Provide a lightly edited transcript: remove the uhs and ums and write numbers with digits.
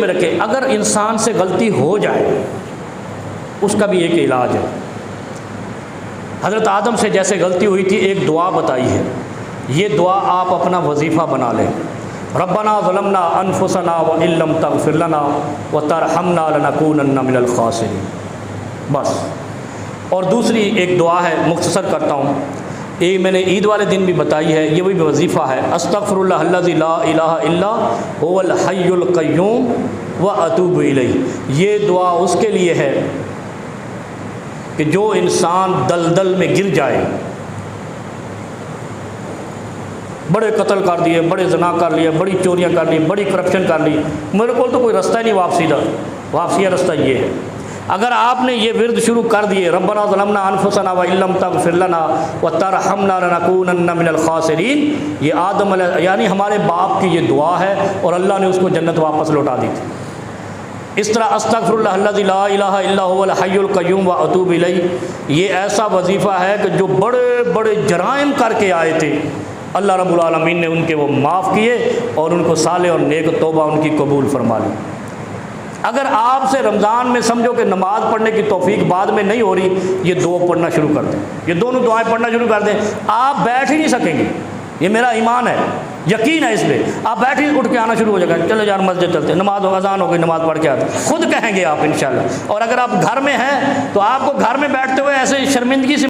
میں رکھے، اگر انسان سے غلطی ہو جائے اس کا بھی ایک علاج ہے۔ حضرت آدم سے جیسے غلطی ہوئی تھی، ایک دعا بتائی ہے، یہ دعا آپ اپنا وظیفہ بنا لیں۔ ربنا ظلمنا انفسنا وان لم تغفر لنا وترحمنا لنکونن من الخاسرین، بس۔ اور دوسری ایک دعا ہے، مختصر کرتا ہوں، یہ میں نے عید والے دن بھی بتائی ہے، یہ بھی وظیفہ ہے، استغفر اللہ الذی لا الہ الا هو الحی القیوم واتوب الیہ۔ یہ دعا اس کے لیے ہے کہ جو انسان دلدل میں گر جائے، بڑے قتل کر دیے، بڑے زنا کر لیے، بڑی چوریاں کر لی، بڑی کرپشن کر لی، میرے کو تو کوئی رستہ ہی نہیں واپسی کا، واپسی کا رستہ یہ ہے۔ اگر آپ نے یہ ورد شروع کر دیے، ربنا ظلمنا انفسنا وان لم تغفر لنا وترحمنا لنکونن من الخاسرین، یہ آدم علیہ یعنی ہمارے باپ کی یہ دعا ہے، اور اللہ نے اس کو جنت واپس لوٹا دی تھی۔ اس طرح استغفر اللہ الذی لا الہ الا هو الحی القیوم واتوب الیہ، یہ ایسا وظیفہ ہے کہ جو بڑے بڑے جرائم کر کے آئے تھے، اللہ رب العالمین نے ان کے وہ معاف کیے اور ان کو صالح اور نیک توبہ ان کی قبول فرما لی۔ اگر آپ سے رمضان میں سمجھو کہ نماز پڑھنے کی توفیق بعد میں نہیں ہو رہی، یہ دو پڑھنا شروع کر دیں، یہ دونوں دعائیں پڑھنا شروع کر دیں، آپ بیٹھ ہی نہیں سکیں گے، یہ میرا ایمان ہے، یقین ہے اس پہ۔ آپ بیٹھ ہی اٹھ کے آنا شروع ہو جائے گا، چلو یار مسجد چلتے ہیں، نماز اذان ہو گئی، نماز پڑھ کے آتے، خود کہیں گے آپ انشاءاللہ۔ اور اگر آپ گھر میں ہیں تو آپ کو گھر میں بیٹھتے ہوئے ایسے شرمندگی سے